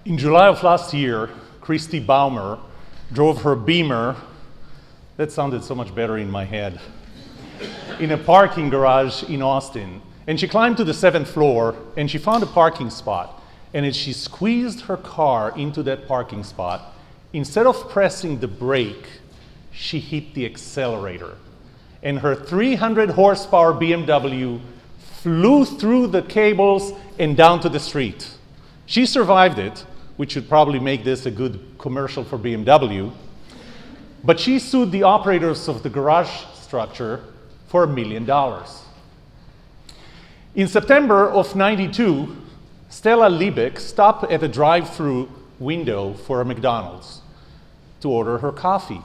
In July of last year, Christy Baumer drove her Beamer, that sounded so much better in my head, in a parking garage in Austin. And she climbed to the 7th floor and she found a parking spot. And as she squeezed her car into that parking spot, instead of pressing the brake, she hit the accelerator. And her 300 horsepower BMW flew through the cables and down to the street. She survived it, which should probably make this a good commercial for BMW. But she sued the operators of the garage structure for $1 million. In September of '92, Stella Liebeck stopped at a drive-through window for a McDonald's to order her coffee.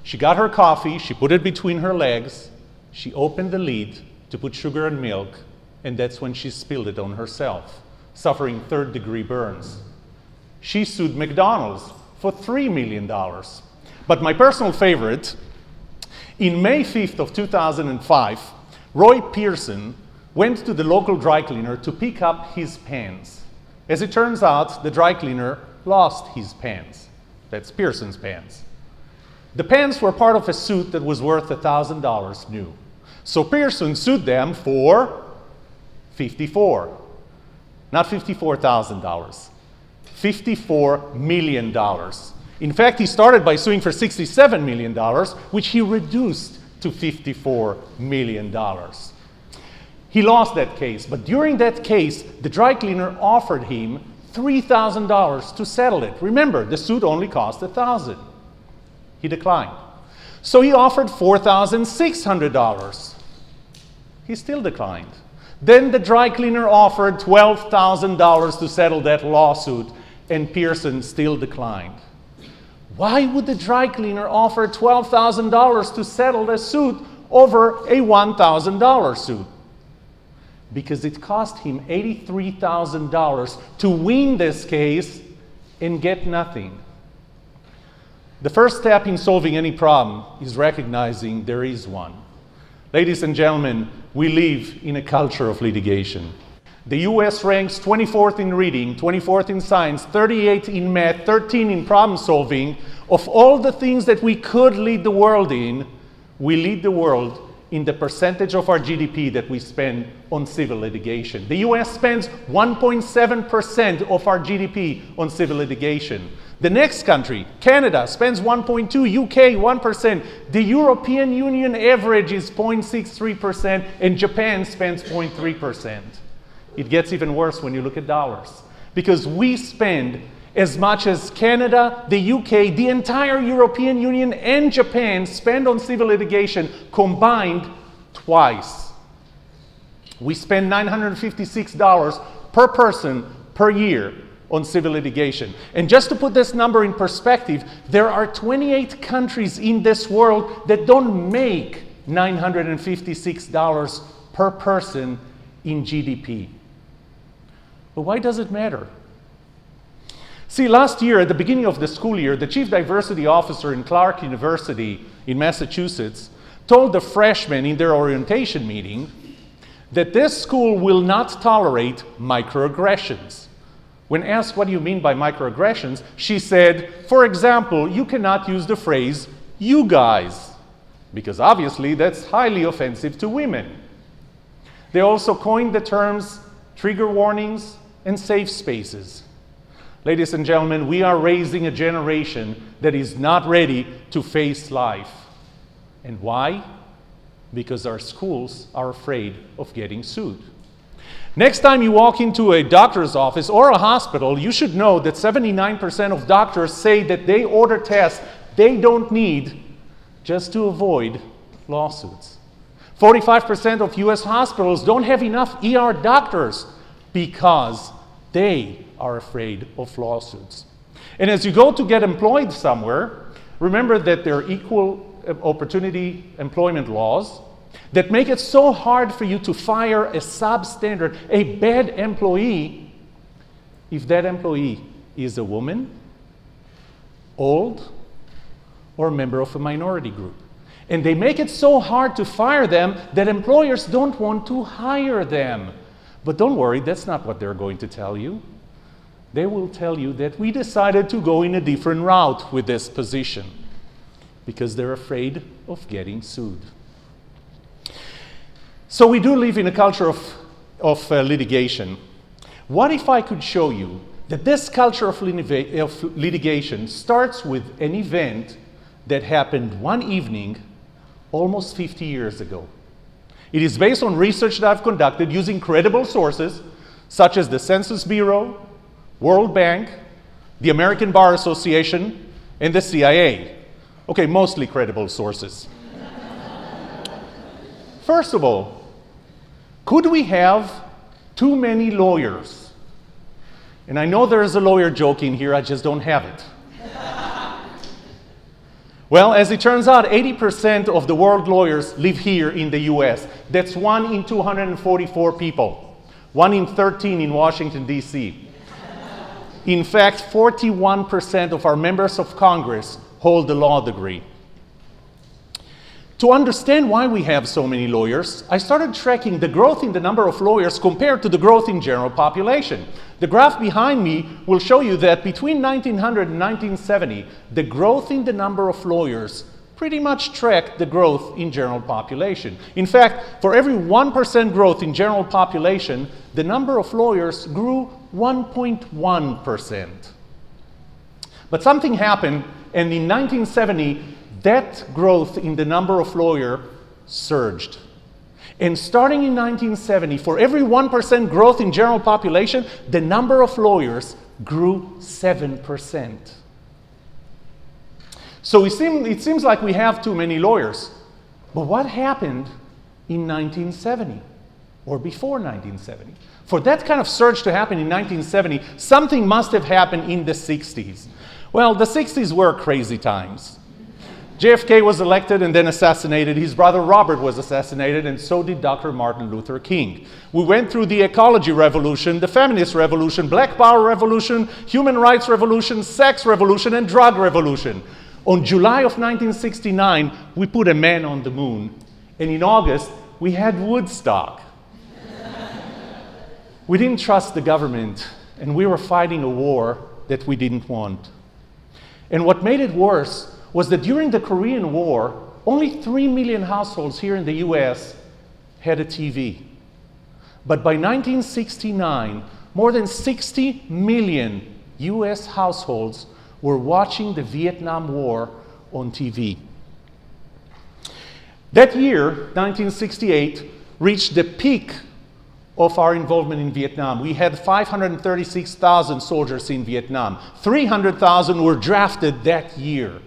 She got her coffee, she put it between her legs, she opened the lid to put sugar and milk, and that's when she spilled it on herself, suffering third-degree burns. She sued McDonald's for $3 million. But my personal favorite, in May 5th of 2005, Roy Pearson went to the local dry cleaner to pick up his pants. As it turns out, the dry cleaner lost his pants. That's Pearson's pants. The pants were part of a suit that was worth $1,000 new. So Pearson sued them for not $54,000. $54 million. In fact, he started by suing for $67 million, which he reduced to $54 million. He lost that case, but during that case, the dry cleaner offered him $3,000 to settle it. Remember, the suit only cost $1,000. He declined. So he offered $4,600. He still declined. Then the dry cleaner offered $12,000 to settle that lawsuit, and Pearson still declined. Why would the dry cleaner offer $12,000 to settle a suit over a $1,000 suit? Because it cost him $83,000 to win this case and get nothing. The first step in solving any problem is recognizing there is one. Ladies and gentlemen, we live in a culture of litigation. The US ranks 24th in reading, 24th in science, 38th in math, 13th in problem solving. Of all the things that we could lead the world in, we lead the world in the percentage of our GDP that we spend on civil litigation. The US spends 1.7% of our GDP on civil litigation. The next country, Canada, spends 1.2%, UK 1%. The European Union average is 0.63%, and Japan spends 0.3%. It gets even worse when you look at dollars, because we spend as much as Canada, the UK, the entire European Union, and Japan spend on civil litigation combined twice. We spend $956 per person per year on civil litigation. And just to put this number in perspective, there are 28 countries in this world that don't make $956 per person in GDP. But why does it matter? See, last year, at the beginning of the school year, the chief diversity officer in Clark University in Massachusetts told the freshmen in their orientation meeting that this school will not tolerate microaggressions. When asked, what do you mean by microaggressions, she said, for example, you cannot use the phrase, you guys, because obviously that's highly offensive to women. They also coined the terms trigger warnings and safe spaces. Ladies and gentlemen, we are raising a generation that is not ready to face life. And why? Because our schools are afraid of getting sued. Next time you walk into a doctor's office or a hospital, you should know that 79% of doctors say that they order tests they don't need just to avoid lawsuits. 45% of US hospitals don't have enough ER doctors because they are afraid of lawsuits. And as you go to get employed somewhere, remember that there are equal opportunity employment laws that make it so hard for you to fire a substandard, a bad employee, if that employee is a woman, old, or a member of a minority group. And they make it so hard to fire them that employers don't want to hire them. But don't worry, that's not what they're going to tell you. they will tell you that we decided to go in a different route with this position because they're afraid of getting sued. So we do live in a culture of litigation. What if I could show you that this culture of litigation starts with an event that happened one evening almost 50 years ago? It is based on research that I've conducted using credible sources such as the Census Bureau, World Bank, the American Bar Association, and the CIA. Okay, mostly credible sources. First of all, could we have too many lawyers? And I know there is a lawyer joke in here, I just don't have it. Well, as it turns out, 80% of the world lawyers live here in the US. That's 1 in 244 people. 1 in 13 in Washington, D.C. In fact, 41% of our members of Congress hold a law degree. To understand why we have so many lawyers, I started tracking the growth in the number of lawyers compared to the growth in general population. The graph behind me will show you that between 1900 and 1970, the growth in the number of lawyers pretty much tracked the growth in general population. In fact, for every 1% growth in general population, the number of lawyers grew 1.1%. But something happened, and in 1970, that growth in the number of lawyers surged. And starting in 1970, for every 1% growth in general population, the number of lawyers grew 7%. So it seems like we have too many lawyers. But what happened in 1970 or before 1970? For that kind of surge to happen in 1970, something must have happened in the 60s. Well, the 60s were crazy times. JFK was elected and then assassinated. His brother Robert was assassinated, and so did Dr. Martin Luther King. We went through the ecology revolution, the feminist revolution, black power revolution, human rights revolution, sex revolution, and drug revolution. On July of 1969, we put a man on the moon, and in August, we had Woodstock. We didn't trust the government, and we were fighting a war that we didn't want. And what made it worse was that during the Korean War, only 3 million households here in the US had a TV. But by 1969, more than 60 million US households were watching the Vietnam War on TV. That year, 1968, reached the peak of our involvement in Vietnam. We had 536,000 soldiers in Vietnam. 300,000 were drafted that year.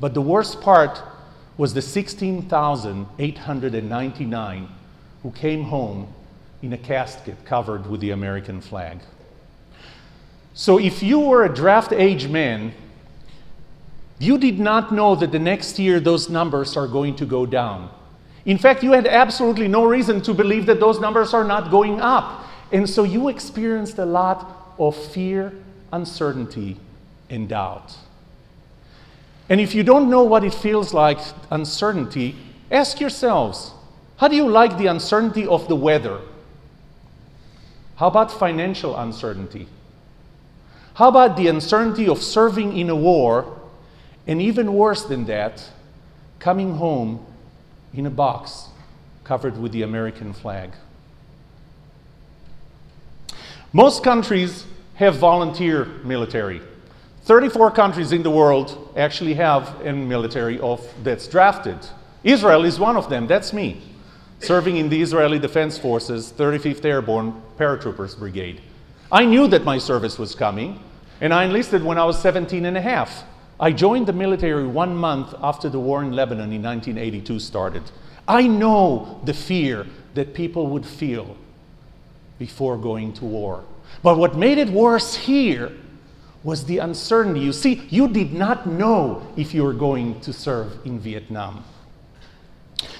But the worst part was the 16,899 who came home in a casket covered with the American flag. So if you were a draft age man, you did not know that the next year those numbers are going to go down. In fact, you had absolutely no reason to believe that those numbers are not going up. And so you experienced a lot of fear, uncertainty, and doubt. And if you don't know what it feels like, uncertainty, ask yourselves, how do you like the uncertainty of the weather? How about financial uncertainty? How about the uncertainty of serving in a war, and even worse than that, coming home in a box covered with the American flag? Most countries have volunteer military. 34 countries in the world actually have a military that's drafted. Israel is one of them, that's me, serving in the Israeli Defense Forces 35th Airborne Paratroopers Brigade. I knew that my service was coming, and I enlisted when I was 17 and a half. I joined the military 1 month after the war in Lebanon in 1982 started. I know the fear that people would feel before going to war. But what made it worse here was the uncertainty. You see, you did not know if you were going to serve in Vietnam.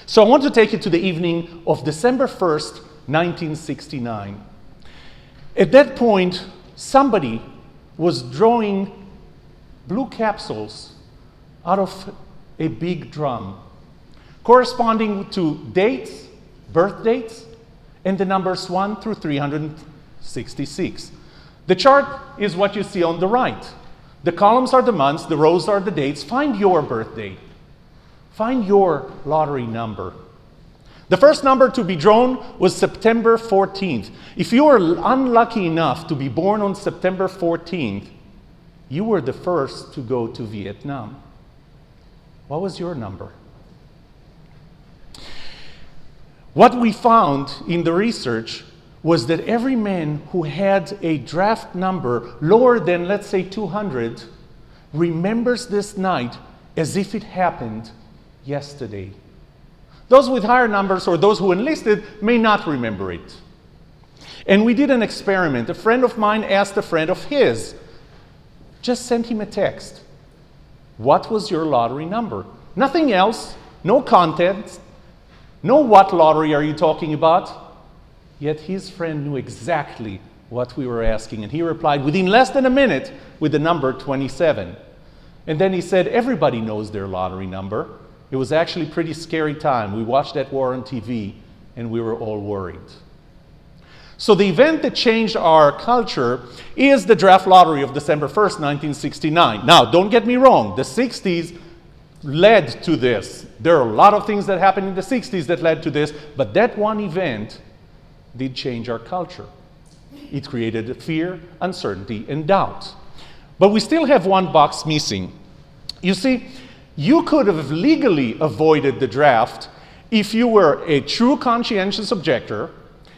So I want to take you to the evening of December 1st, 1969. At that point, somebody was drawing blue capsules out of a big drum, corresponding to dates, birth dates, and the numbers 1 through 366. The chart is what you see on the right. The columns are the months, the rows are the dates. Find your birthday. Find your lottery number. The first number to be drawn was September 14th. If you were unlucky enough to be born on September 14th, you were the first to go to Vietnam. What was your number? What we found in the research was that every man who had a draft number lower than, let's say, 200 remembers this night as if it happened yesterday. Those with higher numbers or those who enlisted may not remember it. And we did an experiment. A friend of mine asked a friend of his, just sent him a text. What was your lottery number? Nothing else, no content, no what lottery are you talking about? Yet his friend knew exactly what we were asking, and he replied within less than a minute with the number 27. And then he said, everybody knows their lottery number. It was actually a pretty scary time. We watched that war on TV, and we were all worried. So the event that changed our culture is the draft lottery of December 1st, 1969. Now, don't get me wrong. The 60s led to this. There are a lot of things that happened in the 60s that led to this, but that one event did change our culture. It created fear, uncertainty, and doubt. But we still have one box missing. You see, you could have legally avoided the draft if you were a true conscientious objector,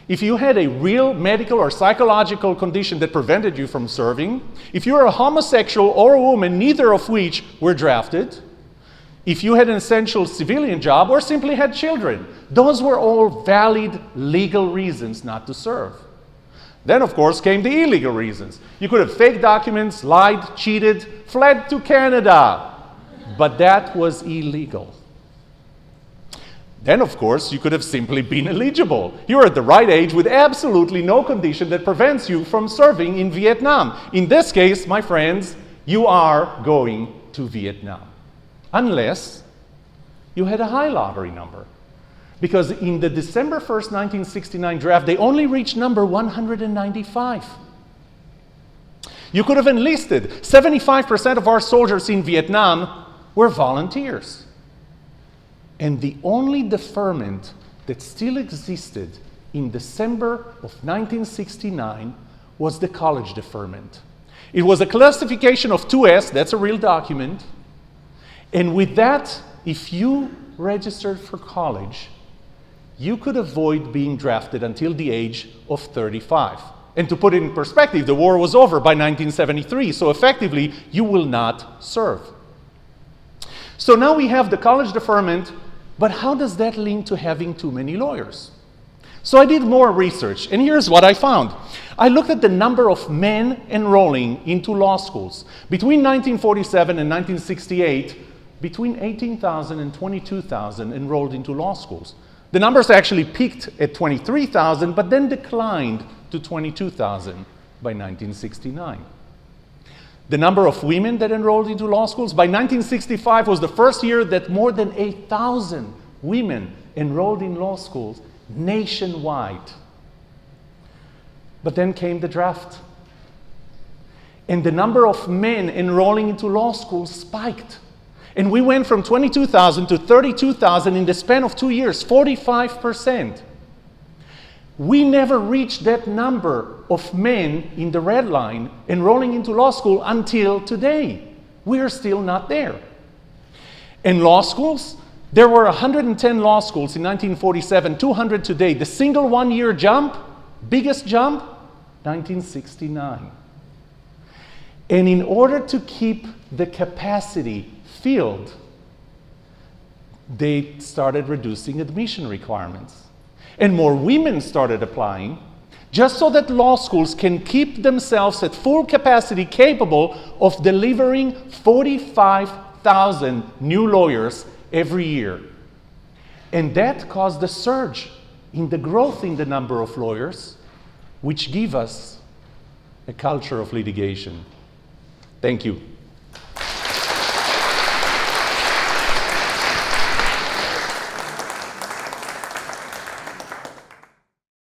if you had a real medical or psychological condition that prevented you from serving, if you were a homosexual or a woman, neither of which were drafted, if you had an essential civilian job or simply had children. Those were all valid legal reasons not to serve. Then, of course, came the illegal reasons. You could have faked documents, lied, cheated, fled to Canada. But that was illegal. Then, of course, you could have simply been eligible. You're at the right age with absolutely no condition that prevents you from serving in Vietnam. In this case, my friends, you are going to Vietnam. Unless you had a high lottery number. Because in the December 1st, 1969 draft, they only reached number 195. You could have enlisted. 75% of our soldiers in Vietnam were volunteers. And the only deferment that still existed in December of 1969 was the college deferment. It was a classification of 2S, that's a real document. And with that, if you registered for college, you could avoid being drafted until the age of 35. And to put it in perspective, the war was over by 1973, so effectively, you will not serve. So now we have the college deferment, but how does that link to having too many lawyers? So I did more research, and here's what I found. I looked at the number of men enrolling into law schools. Between 1947 and 1968, between 18,000 and 22,000 enrolled into law schools. The numbers actually peaked at 23,000, but then declined to 22,000 by 1969. The number of women that enrolled into law schools by 1965 was the first year that more than 8,000 women enrolled in law schools nationwide. But then came the draft. And the number of men enrolling into law schools spiked. And we went from 22,000 to 32,000 in the span of 2 years, 45%. We never reached that number of men in the red line enrolling into law school until today. We are still not there. In law schools, there were 110 law schools in 1947, 200 today. The single one-year jump, biggest jump, 1969. And in order to keep the capacity filled, they started reducing admission requirements. And more women started applying, just so that law schools can keep themselves at full capacity, capable of delivering 45,000 new lawyers every year. And that caused a surge in the growth in the number of lawyers, which give us a culture of litigation. Thank you.